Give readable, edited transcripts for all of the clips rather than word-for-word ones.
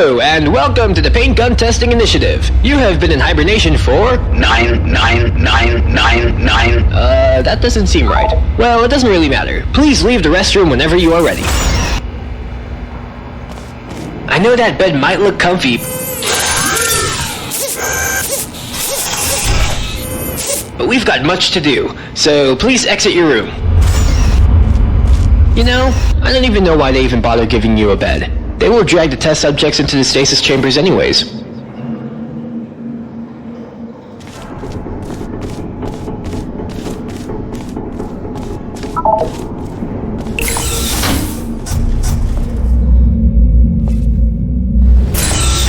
Hello, and welcome to the Paint Gun Testing Initiative. You have been in hibernation for... 99999. That doesn't seem right. Well, it doesn't really matter. Please leave the restroom whenever you are ready. I know that bed might look comfy, but we've got much to do, so please exit your room. You know, I don't even know why they even bother giving you a bed. They will drag the test subjects into the stasis chambers anyways.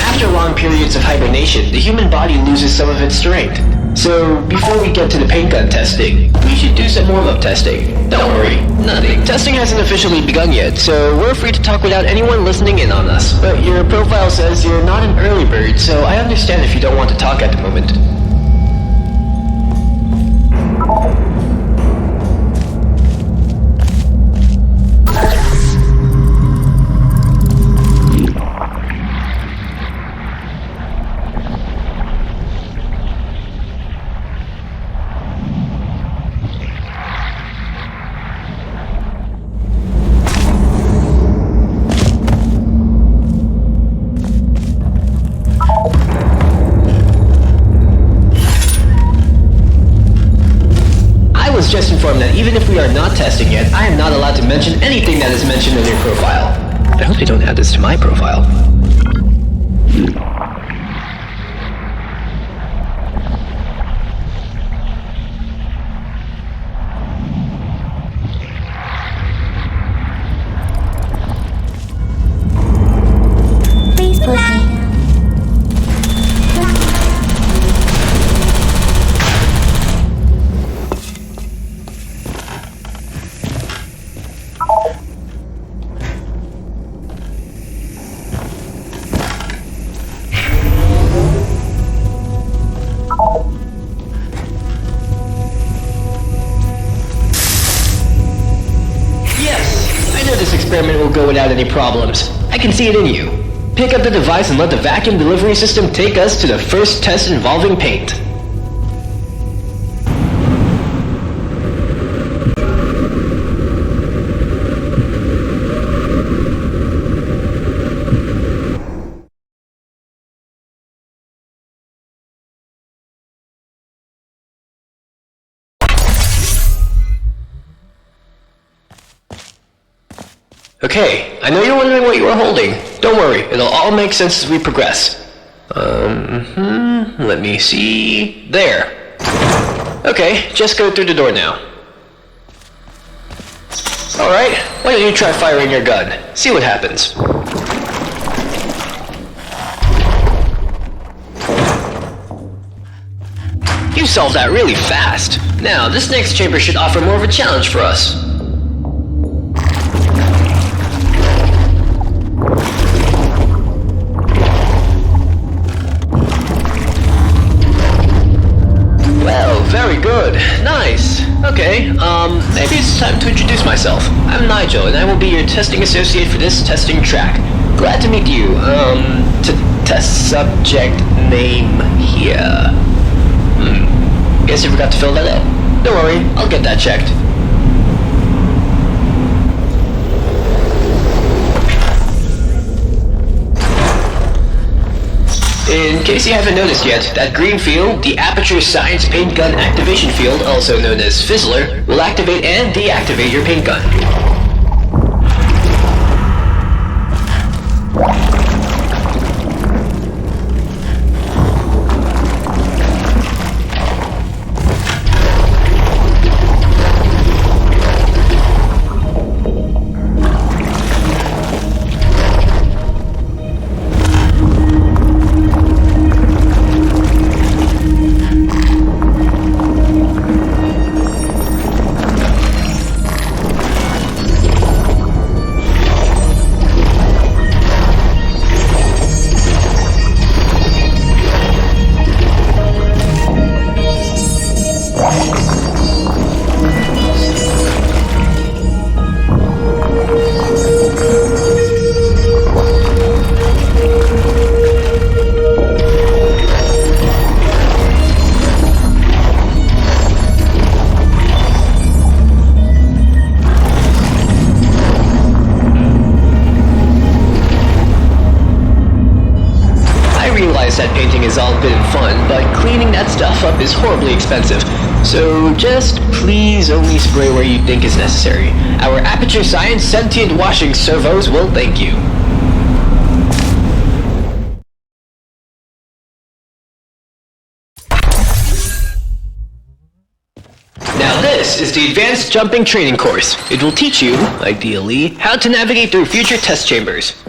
After long periods of hibernation, the human body loses some of its strength. So, before we get to the paint gun testing, we should do some warm-up testing. Don't worry, nothing. Testing hasn't officially begun yet, so we're free to talk without anyone listening in on us. But your profile says you're not an early bird, so I understand if you don't want to talk at the moment. Just informed that even if we are not testing yet, I am not allowed to mention anything that is mentioned in your profile. I hope they don't add this to my profile. Please proceed. This experiment will go without any problems. I can see it in you. Pick up the device and let the vacuum delivery system take us to the first test involving paint. Okay, I know you're wondering what you are holding. Don't worry, it'll all make sense as we progress. Let me see... There. Okay, just go through the door now. Alright, why don't you try firing your gun? See what happens. You solved that really fast. Now, this next chamber should offer more of a challenge for us. Very good. Nice. Okay, maybe it's time to introduce myself. I'm Nigel, and I will be your testing associate for this testing track. Glad to meet you. Test subject name here. Guess you forgot to fill that out. Don't worry, I'll get that checked. In case you haven't noticed yet, that green field, the Aperture Science Paint Gun Activation Field, also known as Fizzler, will activate and deactivate your paint gun. set painting is all good and fun, but cleaning that stuff up is horribly expensive. So just please only spray where you think is necessary. Our Aperture Science sentient washing servos will thank you. Now this is the Advanced Jumping Training Course. It will teach you, ideally, how to navigate through future test chambers.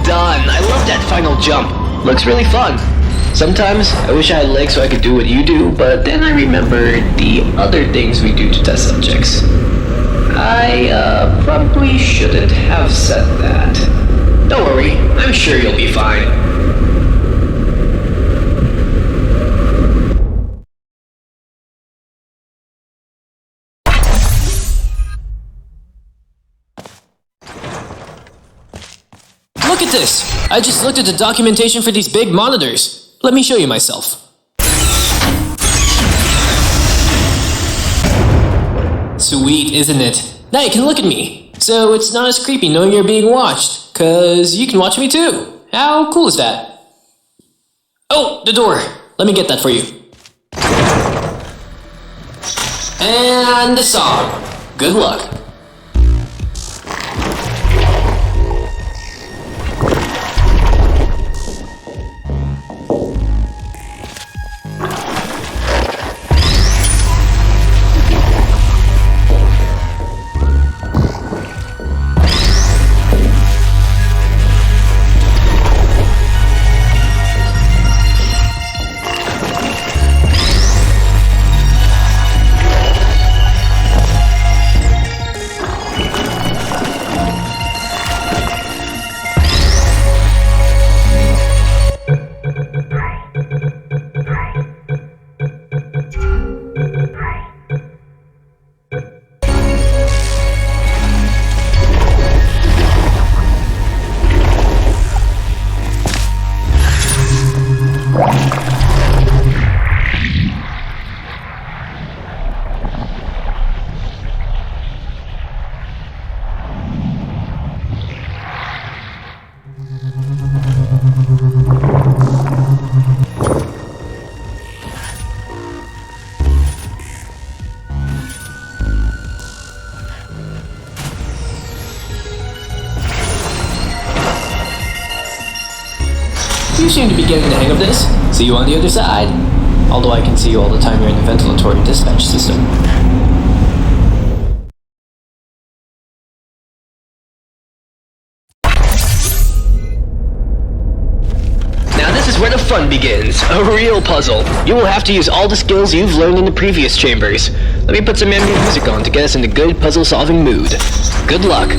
Done. I love that final jump. Looks really fun. Sometimes I wish I had legs so I could do what you do, but then I remember the other things we do to test subjects. I probably shouldn't have said that. Don't worry, I'm sure you'll be fine. Look at this! I just looked at the documentation for these big monitors. Let me show you myself. Sweet, isn't it? Now you can look at me. So it's not as creepy knowing you're being watched, 'cause you can watch me too. How cool is that? Oh, the door. Let me get that for you. And the song. Good luck. You seem to be getting the hang of this. See you on the other side. Although I can see you all the time you're in the ventilatory dispatch system. Now this is where the fun begins. A real puzzle. You will have to use all the skills you've learned in the previous chambers. Let me put some ambient music on to get us in the good puzzle-solving mood. Good luck.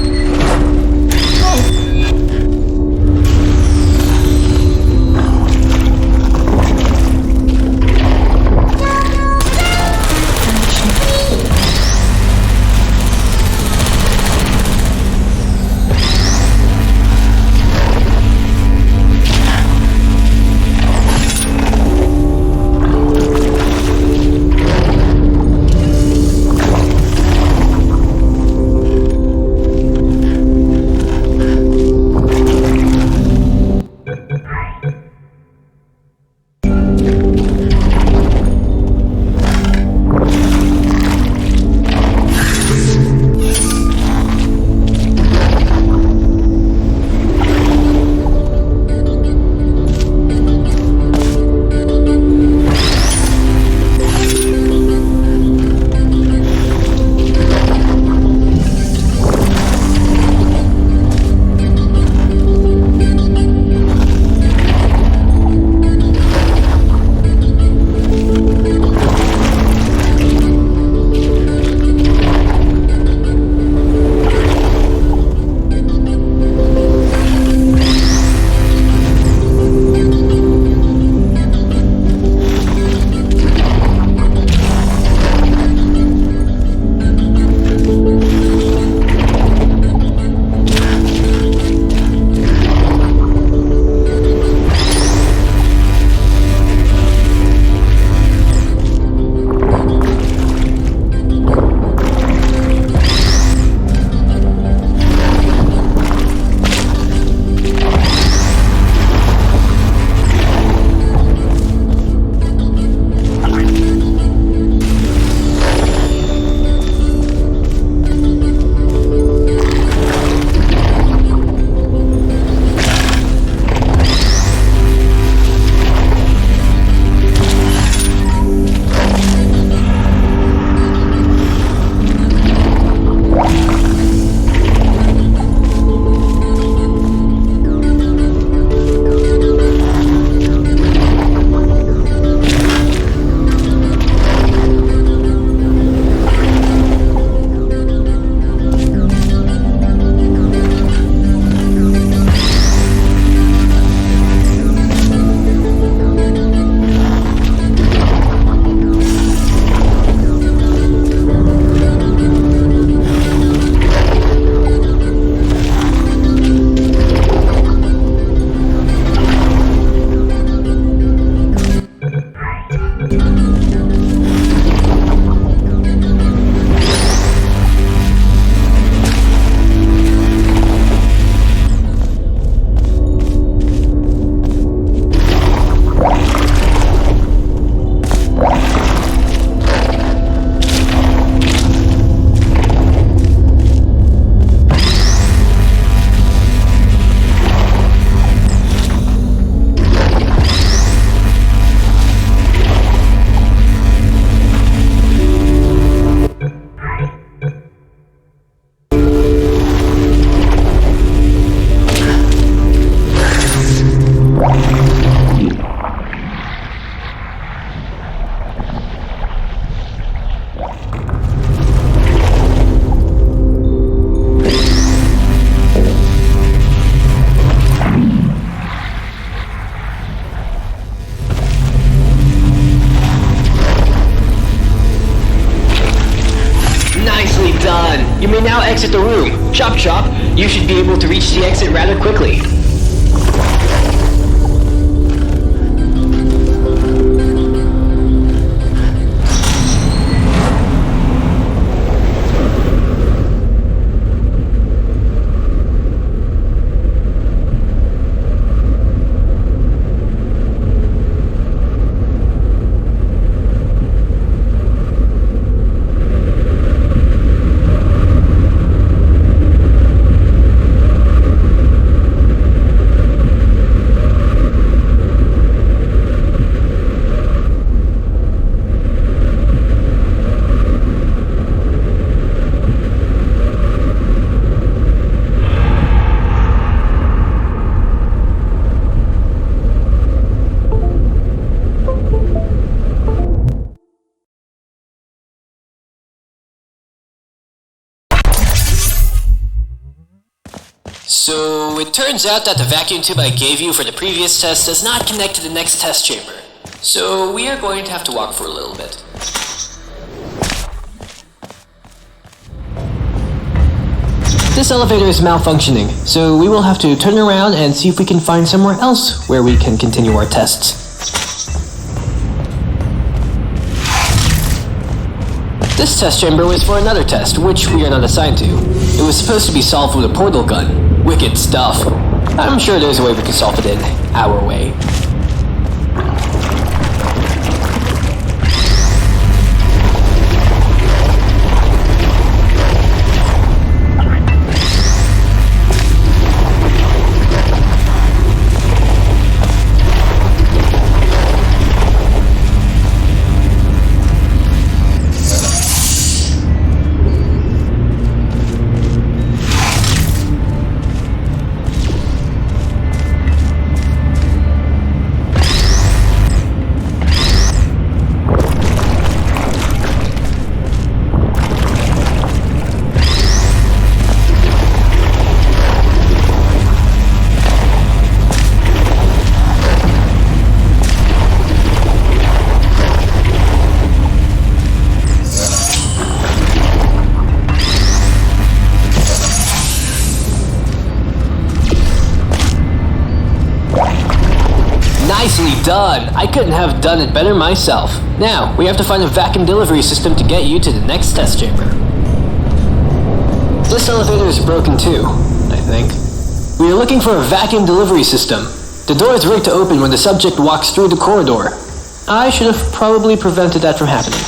exit the room. Chop chop, you should be able to reach the exit rather quickly. So, it turns out that the vacuum tube I gave you for the previous test does not connect to the next test chamber. So, we are going to have to walk for a little bit. This elevator is malfunctioning, so we will have to turn around and see if we can find somewhere else where we can continue our tests. This test chamber was for another test, which we are not assigned to. It was supposed to be solved with a portal gun. Wicked stuff. I'm sure there's a way we can solve it in our way. Nicely done! I couldn't have done it better myself. Now, we have to find a vacuum delivery system to get you to the next test chamber. This elevator is broken too, I think. We are looking for a vacuum delivery system. The door is rigged to open when the subject walks through the corridor. I should have probably prevented that from happening.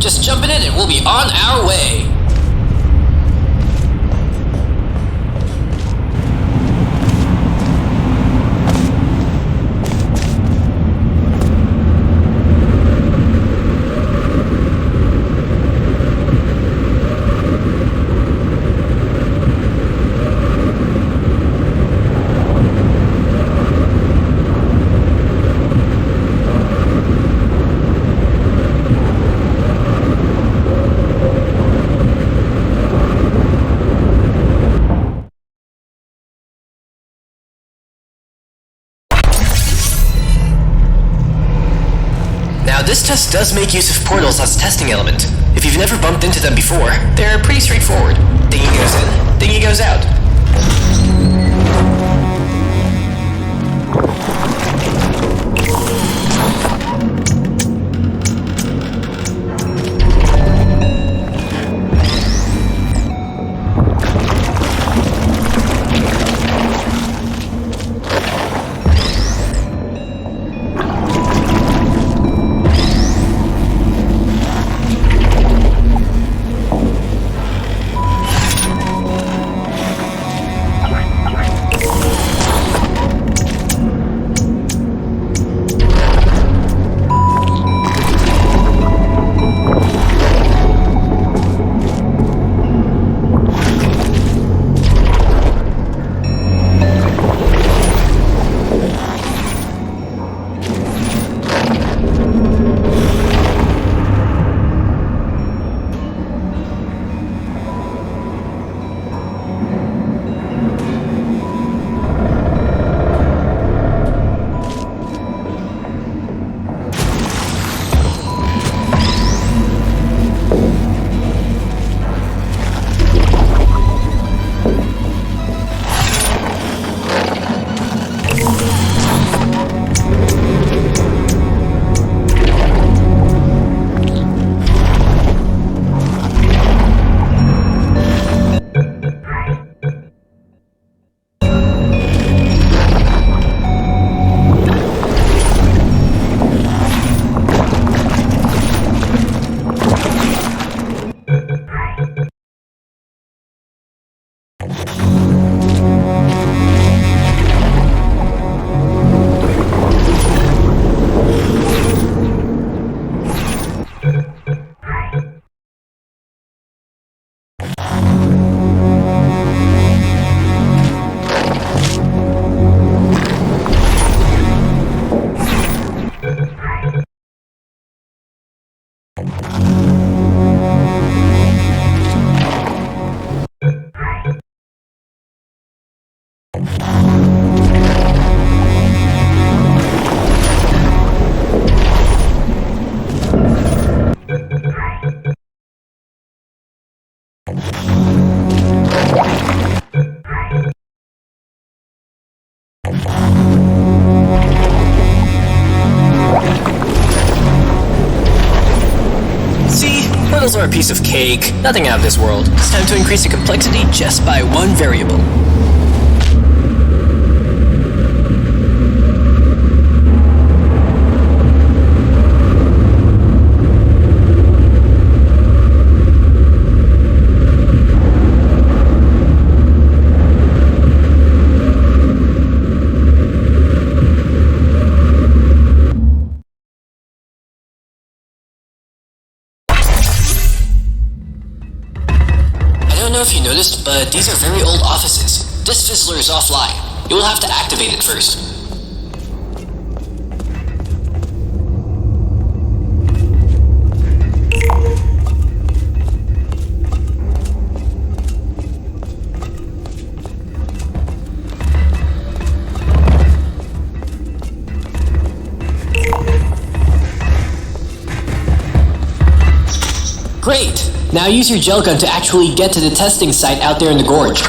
Just jump in it and we'll be on our way. does make use of portals as a testing element. If you've never bumped into them before, they're pretty straightforward. Thingy goes in, thingy goes out. Portals are a piece of cake, nothing out of this world. It's time to increase the complexity just by one variable. I don't know if you noticed, but these are very old offices. This fizzler is offline. You will have to activate it first. Great! Now use your gel gun to actually get to the testing site out there in the gorge.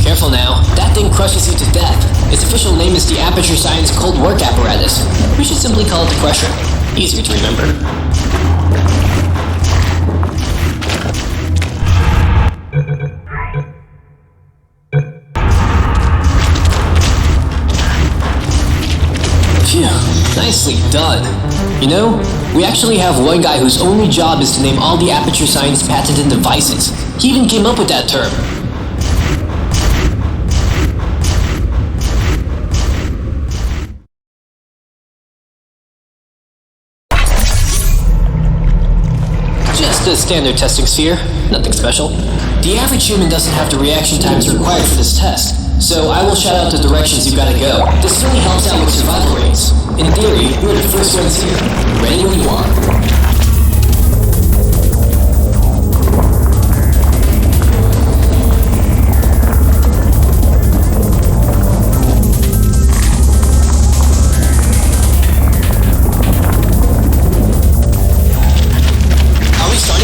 Careful now, that thing crushes you to death. Its official name is the Aperture Science Cold Work Apparatus. We should simply call it the Crusher. Easier to remember. Phew, nicely done. You know, we actually have one guy whose only job is to name all the Aperture Science patented devices. He even came up with that term. Just a standard testing sphere, nothing special. The average human doesn't have the reaction times required for this test. so I will shout out the directions you gotta go. This really helps out with survival rates. In theory, you're the first ones here. Ready when you are.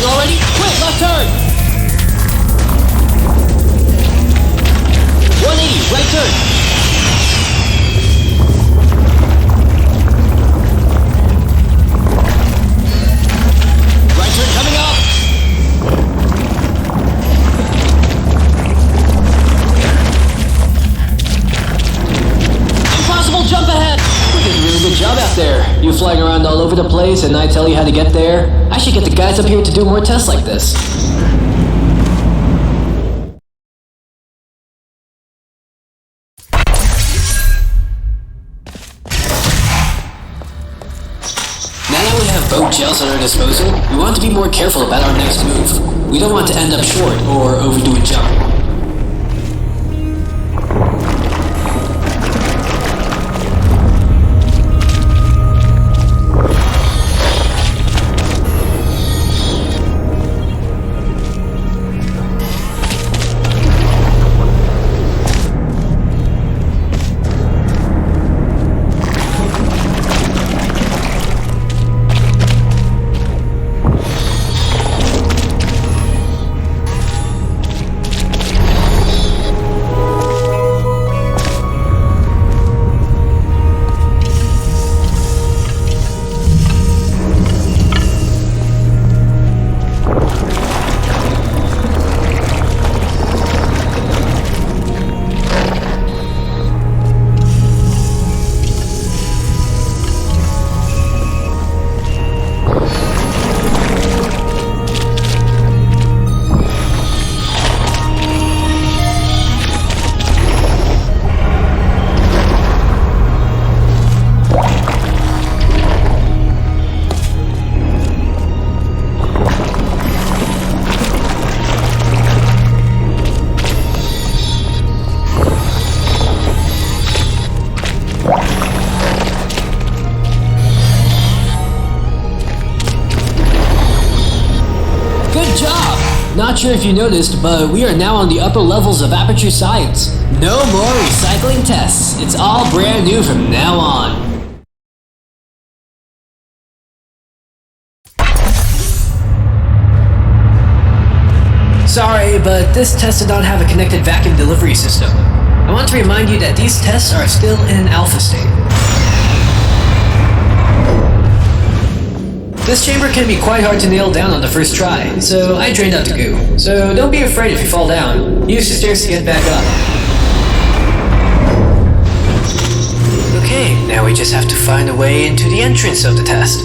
Already? Quick, left turn! 180, right turn! Right turn coming up! Impossible jump ahead! We did a really good job out there. You flying around all over the place and I tell you how to get there? I should get the guys up here to do more tests like this. Now that we have boat gels at our disposal, we want to be more careful about our next move. We don't want to end up short or overdo a jump. Not sure if you noticed, but we are now on the upper levels of aperture science. No more recycling tests. It's all brand new from now on. Sorry, but this test did not have a connected vacuum delivery system. I want to remind you that these tests are still in alpha state. This chamber can be quite hard to nail down on the first try, so I drained out the goo. So don't be afraid if you fall down. Use the stairs to get back up. Okay, now we just have to find a way into the entrance of the test.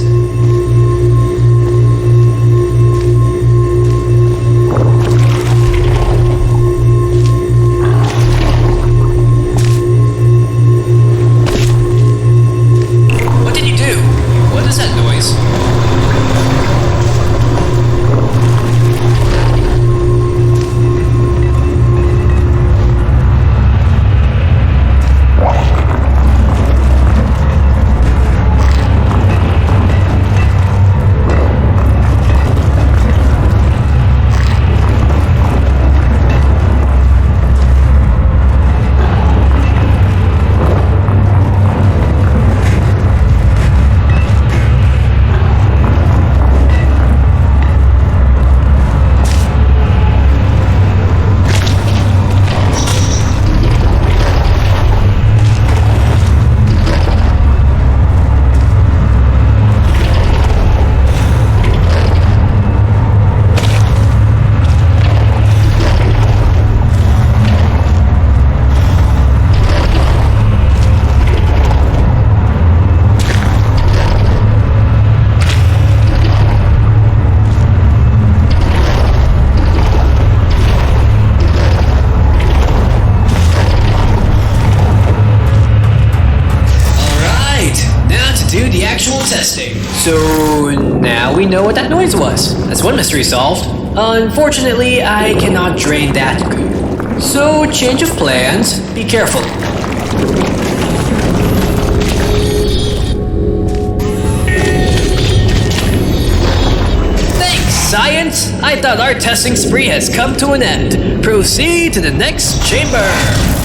What did you do? What is that noise? Testing. So now we know what that noise was. That's one mystery solved. Unfortunately, I cannot drain that goo. So, change of plans. Be careful. Thanks, science! I thought our testing spree has come to an end. Proceed to the next chamber.